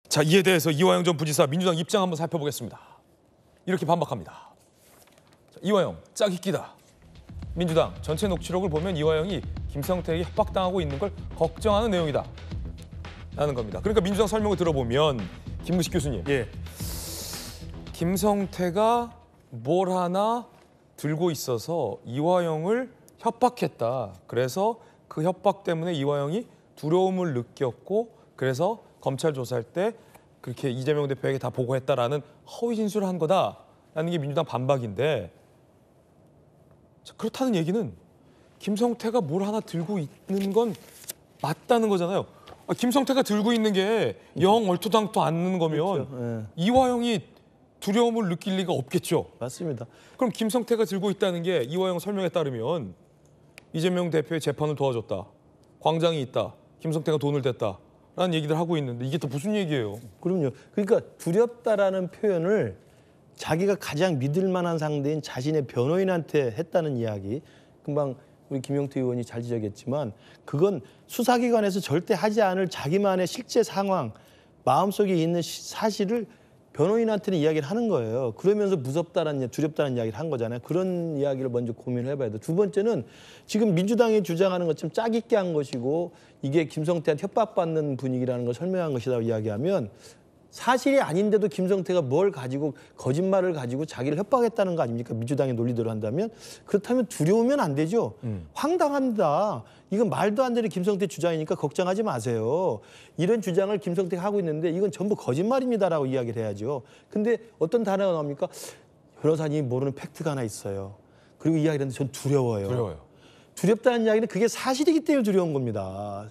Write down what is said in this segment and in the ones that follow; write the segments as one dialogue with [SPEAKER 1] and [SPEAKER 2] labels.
[SPEAKER 1] 자, 이에 대해서 이화영 전 부지사 민주당 입장 한번 살펴보겠습니다. 이렇게 반박합니다. 자, 이화영 짜깁기다. 민주당 전체 녹취록을 보면 이화영이 김성태에게 협박당하고 있는 걸 걱정하는 내용이다 라는 겁니다. 그러니까 민주당 설명을 들어보면 김무식 교수님, 김성태가 뭘 하나 들고 있어서 이화영을 협박했다. 그래서 그 협박 때문에 이화영이 두려움을 느꼈고 그래서 검찰 조사할 때 그렇게 이재명 대표에게 다 보고했다라는 허위 진술을 한 거다라는 게 민주당 반박인데, 자, 그렇다는 얘기는 김성태가 뭘 하나 들고 있는 건 맞다는 거잖아요. 김성태가 들고 있는 게 영 얼토당토 않는 거면
[SPEAKER 2] 그렇죠.
[SPEAKER 1] 이화영이 두려움을 느낄 리가 없겠죠.
[SPEAKER 2] 맞습니다.
[SPEAKER 1] 그럼 김성태가 들고 있다는 게 이화영 설명에 따르면 이재명 대표의 재판을 도와줬다, 광장이 있다, 김성태가 돈을 댔다라는 얘기들 하고 있는데 이게 또 무슨 얘기예요?
[SPEAKER 2] 그럼요. 그러니까 두렵다라는 표현을 자기가 가장 믿을 만한 상대인 자신의 변호인한테 했다는 이야기. 금방 우리 김용태 의원이 잘 지적했지만 그건 수사기관에서 절대 하지 않을 자기만의 실제 상황, 마음속에 있는 사실을 변호인한테는 이야기를 하는 거예요. 그러면서 무섭다라는, 두렵다는 이야기를 한 거잖아요. 그런 이야기를 먼저 고민을 해봐야 돼요. 두 번째는 지금 민주당이 주장하는 것처럼 짜깁기 한 것이고 이게 김성태한테 협박받는 분위기라는 걸 설명한 것이라고 이야기하면 사실이 아닌데도 김성태가 뭘 가지고 거짓말을 가지고 자기를 협박했다는 거 아닙니까? 민주당의 논리대로 한다면. 그렇다면 두려우면 안 되죠. 황당합니다. 이건 말도 안 되는 김성태 주장이니까 걱정하지 마세요. 이런 주장을 김성태가 하고 있는데 이건 전부 거짓말입니다라고 이야기를 해야죠. 근데 어떤 단어가 나옵니까? 변호사님이 모르는 팩트가 하나 있어요. 그리고 이야기를 하는데 전 두려워요. 두렵다는 이야기는 그게 사실이기 때문에 두려운 겁니다.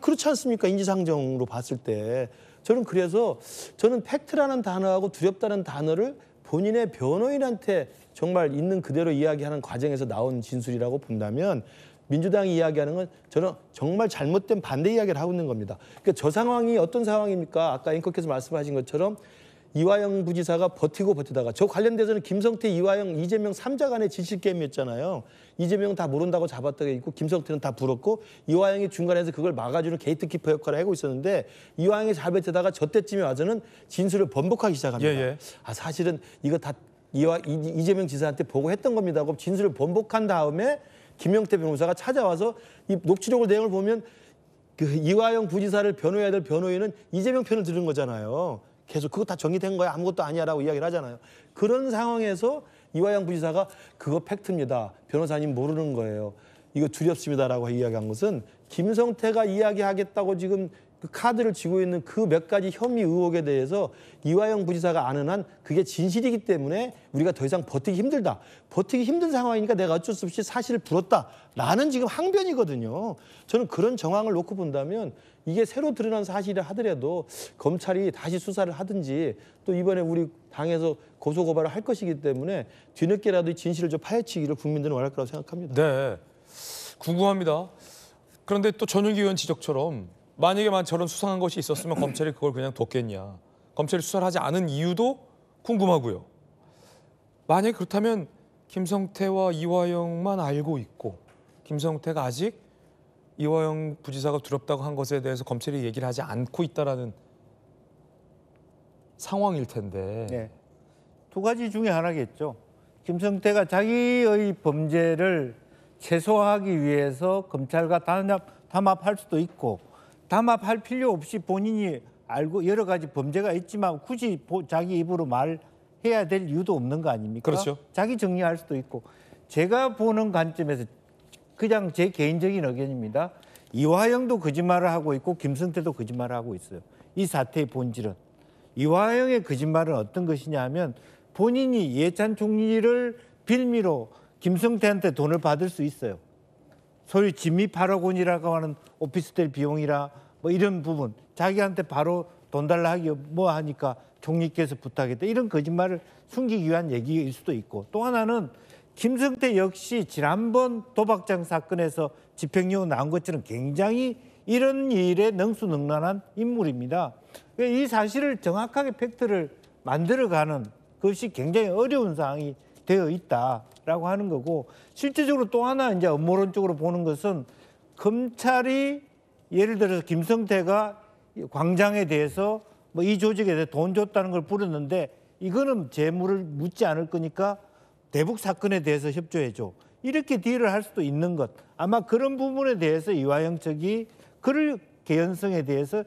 [SPEAKER 2] 그렇지 않습니까? 인지상정으로 봤을 때. 저는 팩트라는 단어하고 두렵다는 단어를 본인의 변호인한테 정말 있는 그대로 이야기하는 과정에서 나온 진술이라고 본다면 민주당이 이야기하는 건 저는 정말 잘못된 반대 이야기를 하고 있는 겁니다. 그러니까 저 상황이 어떤 상황입니까? 아까 앵커께서 말씀하신 것처럼 이화영 부지사가 버티다가 저 관련돼서는 김성태, 이화영, 이재명 3자 간의 진실 게임이었잖아요. 이재명은 다 모른다고 잡았다가 있고 김성태는 다 불었고 이화영이 중간에서 그걸 막아주는 게이트키퍼 역할을 하고 있었는데 이화영이 잘 버티다가 저 때쯤에 와서는 진술을 번복하기 시작합니다. 사실은 이거 다 이재명 지사한테 보고했던 겁니다 하고 진술을 번복한 다음에 김용태 변호사가 찾아와서 이 녹취록을 내용을 보면 그 이화영 부지사를 변호해야 될 변호인은 이재명 편을 들은 거잖아요. 계속 그거 다 정리된 거야 아무것도 아니야라고 이야기를 하잖아요. 그런 상황에서 이화영 부지사가 그거 팩트입니다. 변호사님 모르는 거예요. 이거 두렵습니다라고 이야기한 것은 김성태가 이야기하겠다고 지금 그 카드를 쥐고 있는 그 몇 가지 혐의 의혹에 대해서 이화영 부지사가 아는 한 그게 진실이기 때문에 우리가 더 이상 버티기 힘들다. 버티기 힘든 상황이니까 내가 어쩔 수 없이 사실을 불었다라는 지금 항변이거든요. 저는 그런 정황을 놓고 본다면 이게 새로 드러난 사실을 하더라도 검찰이 다시 수사를 하든지 또 이번에 우리 당에서 고소고발을 할 것이기 때문에 뒤늦게라도 진실을 좀 파헤치기를 국민들은 원할 거라고 생각합니다.
[SPEAKER 1] 네, 궁금합니다. 그런데 또 전윤기 의원 지적처럼 만약에 저런 수상한 것이 있었으면 검찰이 그걸 그냥 뒀겠냐. 검찰이 수사를 하지 않은 이유도 궁금하고요. 만약에 그렇다면 김성태와 이화영만 알고 있고 김성태가 아직 이화영 부지사가 두렵다고 한 것에 대해서 검찰이 얘기를 하지 않고 있다라는 상황일 텐데.
[SPEAKER 3] 네. 두 가지 중에 하나겠죠. 김성태가 자기의 범죄를 최소화하기 위해서 검찰과 담합할 수도 있고 담합할 필요 없이 본인이 알고 여러 가지 범죄가 있지만 굳이 자기 입으로 말해야 될 이유도 없는 거 아닙니까?
[SPEAKER 1] 그렇죠.
[SPEAKER 3] 자기 정리할 수도 있고. 제가 보는 관점에서 그냥 제 개인적인 의견입니다. 이화영도 거짓말을 하고 있고 김성태도 거짓말을 하고 있어요. 이 사태의 본질은. 이화영의 거짓말은 어떤 것이냐 하면 본인이 이해찬 총리를 빌미로 김성태한테 돈을 받을 수 있어요. 소위 진미 8억 원이라고 하는 오피스텔 비용이라 뭐 이런 부분 자기한테 바로 돈 달라 하기 뭐 하니까 총리께서 부탁했다 이런 거짓말을 숨기기 위한 얘기일 수도 있고 또 하나는 김성태 역시 지난번 도박장 사건에서 집행유예 나온 것처럼 굉장히 이런 일에 능수능란한 인물입니다. 이 사실을 정확하게 팩트를 만들어가는 것이 굉장히 어려운 상황이 되어 있다라고 하는 거고 실질적으로 또 하나 이제 음모론적으로 보는 것은 검찰이 예를 들어서 김성태가 광장에 대해서 뭐 이 조직에 대해 돈 줬다는 걸 부르는데 이거는 재물을 묻지 않을 거니까 대북 사건에 대해서 협조해줘. 이렇게 딜을 할 수도 있는 것. 아마 그런 부분에 대해서 이화영 측이 그럴 개연성에 대해서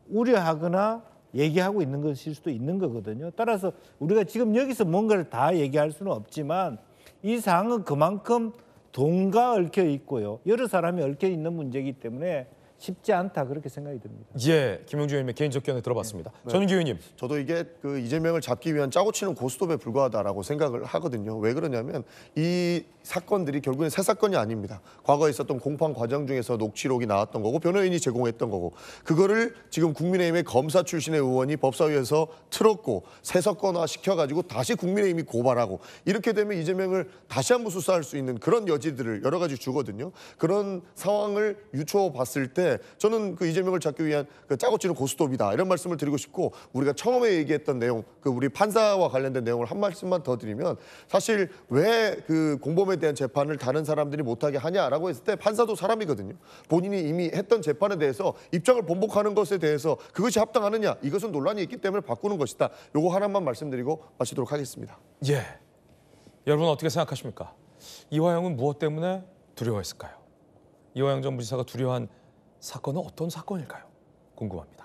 [SPEAKER 3] 우려하거나 얘기하고 있는 것일 수도 있는 거거든요. 따라서 우리가 지금 여기서 뭔가를 다 얘기할 수는 없지만 이 사항은 그만큼 돈과 얽혀 있고요. 여러 사람이 얽혀 있는 문제이기 때문에 쉽지 않다 그렇게 생각이 듭니다.
[SPEAKER 1] 예, 김용주 의원님의 개인적 견해 들어봤습니다. 전윤기 의원님.
[SPEAKER 4] 저도 이게 그 이재명을 잡기 위한 짜고 치는 고스톱에 불과하다라고 생각을 하거든요. 왜 그러냐면 이 사건들이 결국엔 새 사건이 아닙니다. 과거에 있었던 공판 과정 중에서 녹취록이 나왔던 거고 변호인이 제공했던 거고 그거를 지금 국민의힘의 검사 출신의 의원이 법사위에서 틀었고 새 사건화 시켜가지고 다시 국민의힘이 고발하고 이렇게 되면 이재명을 다시 한번 수사할 수 있는 그런 여지들을 여러 가지 주거든요. 그런 상황을 유추어 봤을 때 저는 그 이재명을 잡기 위한 그 짜고 치는 고스톱이다 이런 말씀을 드리고 싶고 우리가 처음에 얘기했던 내용 그 우리 판사와 관련된 내용을 한 말씀만 더 드리면 사실 왜 그 공범에 대한 재판을 다른 사람들이 못하게 하냐라고 했을 때 판사도 사람이거든요. 본인이 이미 했던 재판에 대해서 입장을 번복하는 것에 대해서 그것이 합당하느냐 이것은 논란이 있기 때문에 바꾸는 것이다. 요거 하나만 말씀드리고 마치도록 하겠습니다.
[SPEAKER 1] 예. 여러분 어떻게 생각하십니까? 이화영은 무엇 때문에 두려워했을까요? 이화영 전 부지사가 두려워한 사건은 어떤 사건일까요? 궁금합니다.